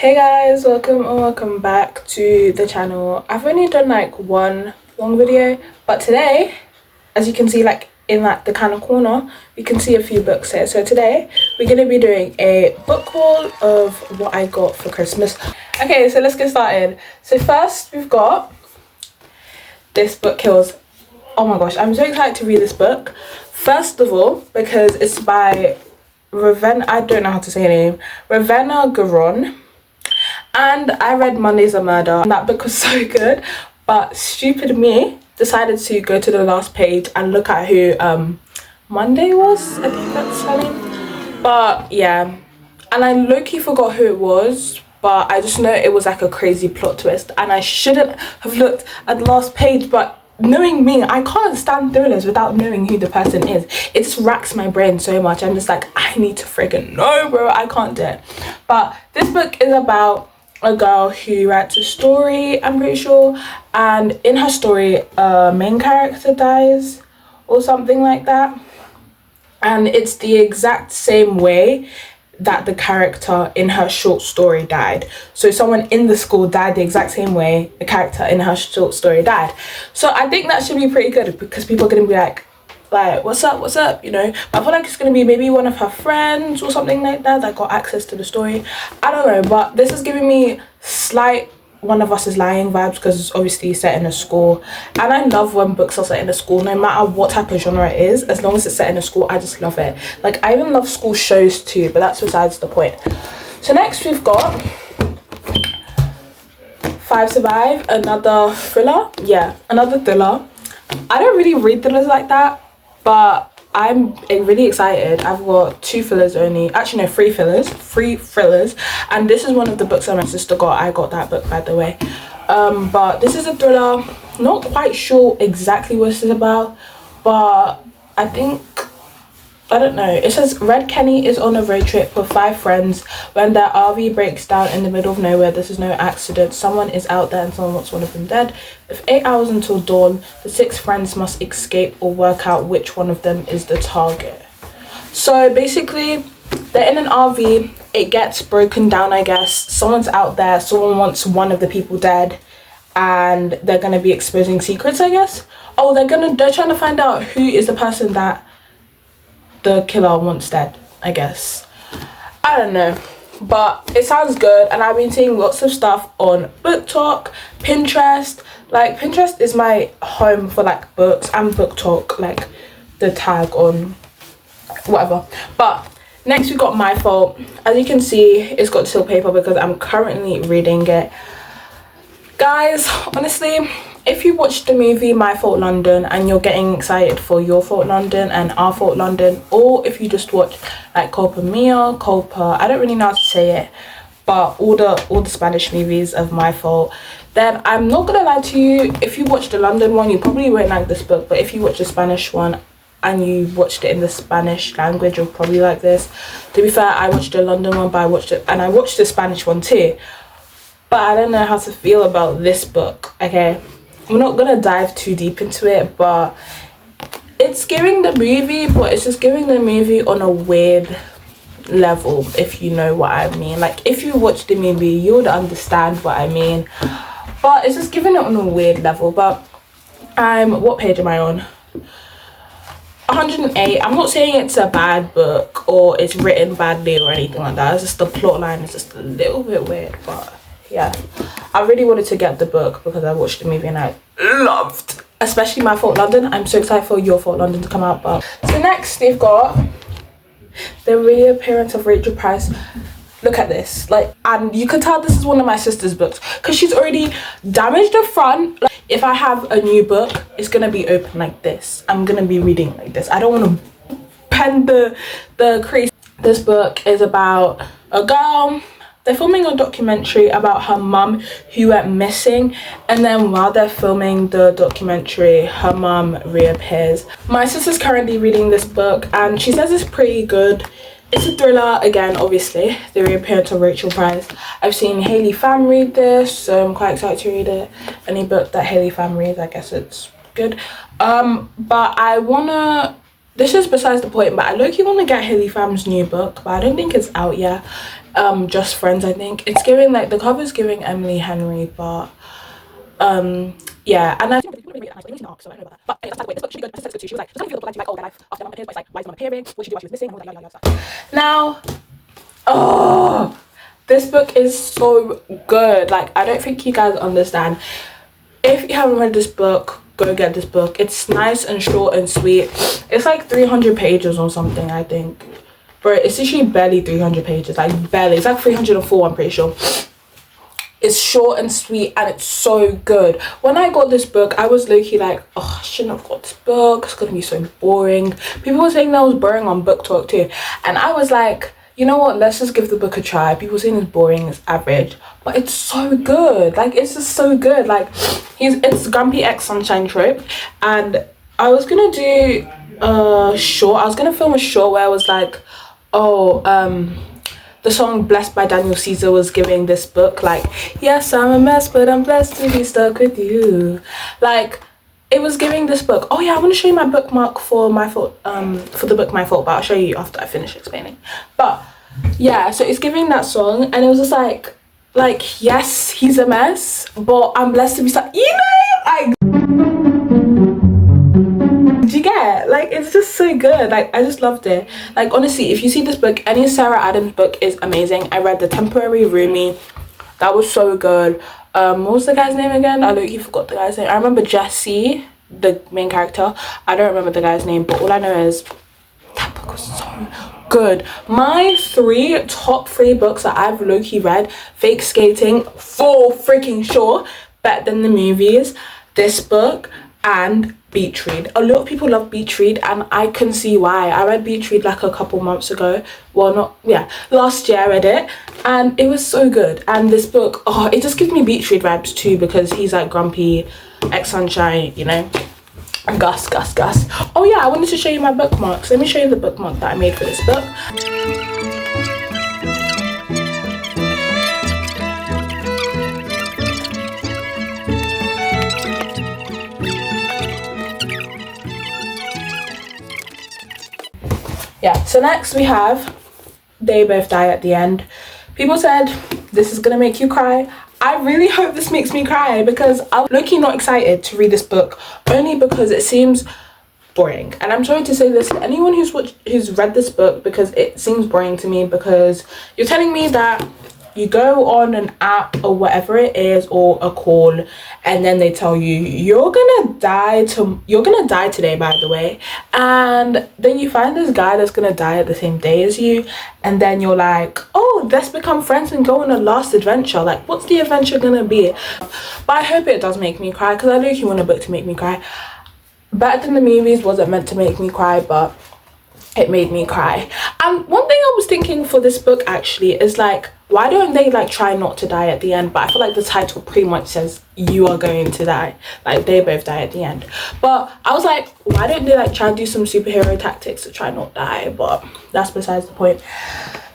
Hey guys, welcome back to the channel. I've only done like one long video, but today, as you can see, like in like the kind of corner, you can see a few books here. So today we're gonna be doing a book haul of what I got for Christmas. Okay, so let's get started. So first we've got this book kills. Oh my gosh, I'm so excited to read this book. First of all, because it's by I don't know how to say her name, Ravenna Garon. And I read Monday's a Murder, and that book was so good, but stupid me decided to go to the last page and look at who Monday was. I think that's her name. But yeah, and I low-key forgot who it was, but I just know it was like a crazy plot twist, and I shouldn't have looked at the last page, but knowing me, I can't stand thrillers without knowing who the person is. It just racks my brain so much. I'm just like, I need to freaking know, bro. I can't do it. But this book is about a girl who writes a story, I'm pretty sure, and in her story a main character dies or something like that, and it's the exact same way that the character in her short story died. So someone in the school died the exact same way the character in her short story died. So I think that should be pretty good, because people are going to be like what's up, you know. But I feel like it's going to be maybe one of her friends or something like that got access to the story. I don't know, but this is giving me slight One of Us Is Lying vibes, because it's obviously set in a school, and I love when books are set in a school, no matter what type of genre it is. As long as it's set in a school, I just love it. Like, I even love school shows too, but that's besides the point. So next we've got Five Survive, another thriller. Yeah, another thriller. I don't really read thrillers like that, but I'm really excited. I've got three thrillers, and this is one of the books that my sister got. I got that book, by the way. But this is a thriller. Not quite sure exactly what this is about, but I don't know. It says Red Kenny is on a road trip with 5 friends when their RV breaks down in the middle of nowhere. This is no accident. Someone is out there and someone wants one of them dead. With 8 hours until dawn, the 6 friends must escape or work out which one of them is the target. So basically, they're in an RV. It gets broken down, I guess. Someone's out there. Someone wants one of the people dead, and they're gonna be exposing secrets, I guess. Oh, they're trying to find out who is the person that the killer wants dead, I guess. I don't know, but it sounds good, and I've been seeing lots of stuff on Book Talk, Pinterest. Like, Pinterest is my home for like books, and Book Talk, like the tag on whatever. But next we got My Fault. As you can see, it's got seal paper because I'm currently reading it. Guys, honestly, if you watched the movie My Fault London and you're getting excited for Your Fault London and Our Fault London, or if you just watch like Culpa Mia, Culpa, I don't really know how to say it, but all the Spanish movies of My Fault, then I'm not gonna lie to you, if you watch the London one, you probably won't like this book, but if you watch the Spanish one and you watched it in the Spanish language, you'll probably like this. To be fair, I watched the London one, but I watched the Spanish one too. But I don't know how to feel about this book, okay? I'm not gonna dive too deep into it, but it's giving the movie, but it's just giving the movie on a weird level, if you know what I mean. Like, if you watch the movie, you would understand what I mean. But it's just giving it on a weird level. But what page am I on? 108. I'm not saying it's a bad book or it's written badly or anything like that. It's just the plot line is just a little bit weird, but yeah, I really wanted to get the book because I watched the movie and I loved, especially My Fault London. I'm so excited for Your Fault London to come out. But so next we've got the reappearance of Rachel Price. Look at this, like, and you can tell this is one of my sister's books because she's already damaged the front. Like, if I have a new book, it's gonna be open like this. I'm gonna be reading like this. I don't want to pen the crease. This book is about a girl. They're filming a documentary about her mum who went missing, and then while they're filming the documentary, her mum reappears. My sister's currently reading this book and she says it's pretty good. It's a thriller, again, obviously, the reappearance of Rachel Price. I've seen Hayley Pham read this, so I'm quite excited to read it. Any book that Hayley Pham reads, I guess it's good. But I wanna, this is besides the point, but I low-key want to get Hayley Pham's new book, but I don't think it's out yet. Just Friends, I think. It's giving, like, the cover's giving Emily Henry, but yeah, and I so I don't know about that. But anyway, that's wait, this book should be good. This is good too. She was like, just feel like oh, their life after mum appears, but it's like, why is mum appearing? What should you do while she was missing? And all that, stuff. Now, oh, this book is so good. Like, I don't think you guys understand. If you haven't read this book, go get this book. It's nice and short and sweet. It's like 300 pages or something, I think. But it's actually barely 300 pages, like barely. It's like 304, I'm pretty sure. It's short and sweet and it's so good. When I got this book, I was low-key like, oh, I shouldn't have got this book. It's gonna be so boring. People were saying that was boring on Book Talk too. And I was like, you know what, let's just give the book a try. People saying it's boring, it's average. But it's so good. Like, it's just so good. Like, it's Grumpy X Sunshine Trope. And I was gonna do a short. I was gonna film a short where I was like, oh, the song Blessed by Daniel Caesar was giving this book, like, yes, I'm a mess, but I'm blessed to be stuck with you. Like, it was giving this book. Oh yeah, I want to show you my bookmark for my fault, for the book My Fault, but I'll show you after I finish explaining. But yeah, so it's giving that song, and it was just like, yes, he's a mess, but I'm blessed to be stuck, you know, like, do you get it? Like, it's just so good. Like, I just loved it. Like, honestly, if you see this book, any Sarah Adams book is amazing. I read The Temporary Roomie. That was so good. What was the guy's name again? I literally forgot the guy's name. I remember Jesse, the main character. I don't remember the guy's name, but all I know is that book was so good. My top three books that I've low-key read: Fake Skating, for freaking sure, better than the movies, this book, and Beach Read. A lot of people love Beach Read, and I can see why. I read Beach Read like a couple months ago. Well, not, yeah, last year I read it, and it was so good. And this book, oh, it just gives me Beach Read vibes too, because he's like Grumpy X Sunshine, you know, Gus. Oh yeah, I wanted to show you my bookmarks. Let me show you the bookmark that I made for this book. Yeah, so next we have They Both Die at the End. People said this is gonna make you cry. I really hope this makes me cry, because I'm low-key not excited to read this book, only because it seems boring. And I'm trying to say this to anyone who's read this book, because it seems boring to me, because you're telling me that you go on an app or whatever it is, or a call, and then they tell you you're gonna die today, by the way, and then you find this guy that's gonna die at the same day as you, and then you're like, oh, let's become friends and go on a last adventure. Like, what's the adventure gonna be? But I hope it does make me cry, because I really want a book to make me cry. Better Than the Movies wasn't meant to make me cry, but it made me cry. And one thing I was thinking for this book actually is, like, why don't they like try not to die at the end? But I feel like the title pretty much says you are going to die, like they both die at the end. But I was like, why don't they like try and do some superhero tactics to try not die? But that's besides the point.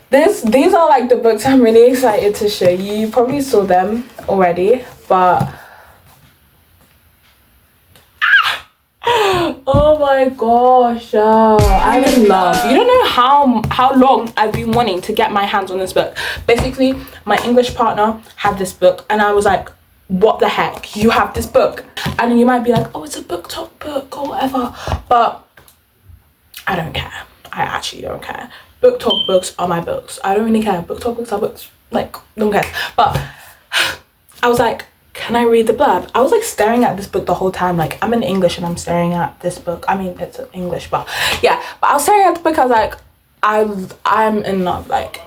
These are like the books I'm really excited to show you. You probably saw them already, but oh my gosh, I'm in love. You don't know how long I've been wanting to get my hands on this book. Basically, my English partner had this book, and I was like, what the heck, you have this book? And you might be like, oh, it's a Book Talk book or whatever, but I don't care. I actually don't care. Book Talk books are my books. I don't really care. Book Talk books are books, like, don't care. But I was like, can I read the blurb? I was like staring at this book the whole time. Like, I'm in English and I'm staring at this book. I mean, it's English, but yeah. But I was staring at the book. I was like, I'm in love. But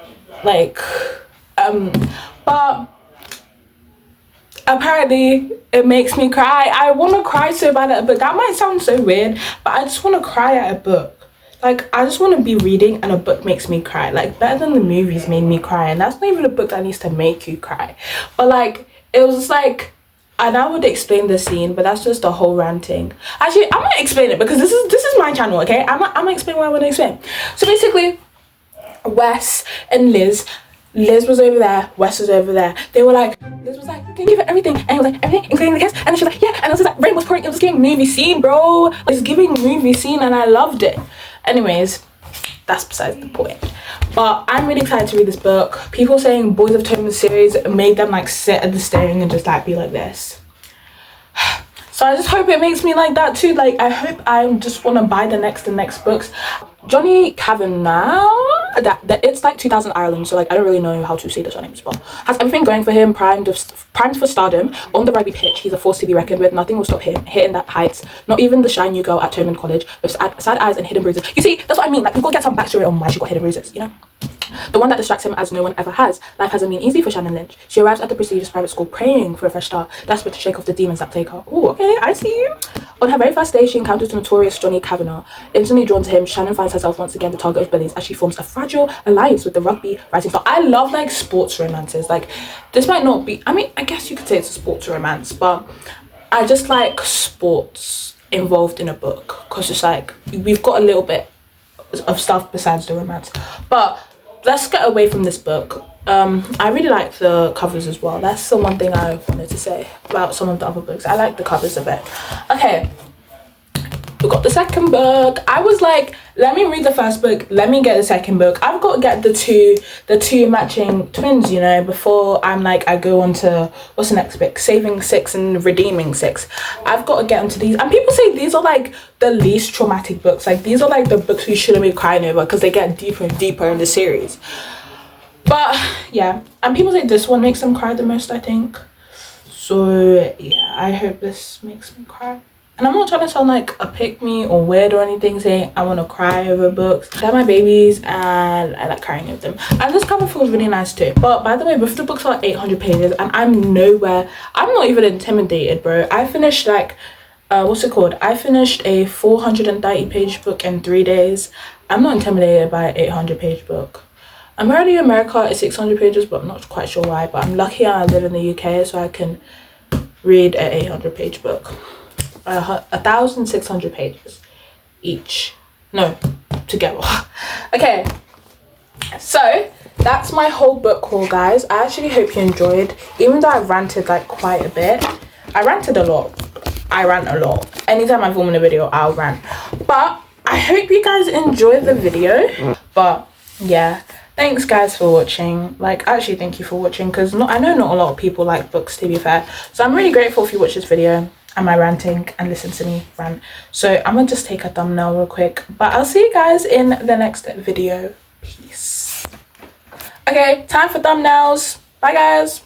apparently it makes me cry. I want to cry so bad at a book. That might sound so weird, but I just want to cry at a book. Like, I just want to be reading and a book makes me cry. Like, Better Than the Movies made me cry, and that's not even a book that needs to make you cry. But like, it was just like, and I would explain the scene, but that's just the whole ranting. Actually, I'm gonna explain it, because this is my channel, okay? I'm gonna explain what I want to explain. So basically, Wes and Liz was over there, Wes was over there. They were like, Liz was like, can you give it everything? And he was like, everything, including the kiss? And then she was like, yeah. And it was just like, rain was pouring, it was giving movie scene, bro. It's giving movie scene, and I loved it. Anyways, that's besides the point. But I'm really excited to read this book. People saying Boys of Tome series made them like sit at the staring and just like be like this. So I just hope it makes me like that too. Like I hope I just want to buy the next books. Johnny Kavanagh, that it's like 2000 Ireland, so like I don't really know how to say the surnames, but has everything going for him, primed for stardom, on the rugby pitch. He's a force to be reckoned with. Nothing will stop him hitting that heights. Not even the shy new girl at Thomond College with sad eyes and hidden bruises. You see, that's what I mean. Like we've got to get some backstory on why she got hidden bruises, you know? The one that distracts him as no one ever has. Life hasn't been easy for Shannon Lynch. She arrives at the prestigious private school praying for a fresh start, desperate to shake off the demons that plague her. Oh, okay, I see you. On her very first day, she encounters the notorious Johnny Kavanagh. Instantly drawn to him, Shannon finds herself once again the target of bullies as she forms a fragile alliance with the rugby writing star. I love like sports romances. Like this might not be, I mean, I guess you could say it's a sports romance, but I just like sports involved in a book because it's like we've got a little bit of stuff besides the romance. But let's get away from this book. I really like the covers as well. That's the one thing I wanted to say about some of the other books. I like the covers a bit. Okay, we got the second book. I was like, let me read the first book, let me get the second book. I've got to get the two matching twins, you know, before I'm like I go on to what's the next book, Saving 6 and Redeeming 6. I've got to get onto these, and people say these are like the least traumatic books. Like these are like the books we shouldn't be crying over because they get deeper and deeper in the series. But yeah, and people say this one makes them cry the most, I think. So yeah, I hope this makes me cry. And I'm not trying to sound like a pick-me or weird or anything, saying I want to cry over books. They're my babies and I like crying over them. And this cover feels really nice too. But by the way, both the books are 800 pages and I'm not even intimidated, bro. I finished like, what's it called? I finished a 430 page book in 3 days. I'm not intimidated by an 800 page book. Apparently America is 600 pages, but I'm not quite sure why. But I'm lucky I live in the UK, so I can read an 800 page book. 1,600 pages each. No, together. Okay, so that's my whole book haul, guys. I actually hope you enjoyed. Even though I ranted like quite a bit. I ranted a lot. I rant a lot. Anytime I film in a video, I'll rant. But I hope you guys enjoyed the video. But yeah. Thanks guys for watching. Like actually thank you for watching because I know not a lot of people like books, to be fair. So I'm really grateful if you watch this video and my ranting and listen to me rant. So I'm gonna just take a thumbnail real quick. But I'll see you guys in the next video. Peace. Okay, time for thumbnails. Bye guys.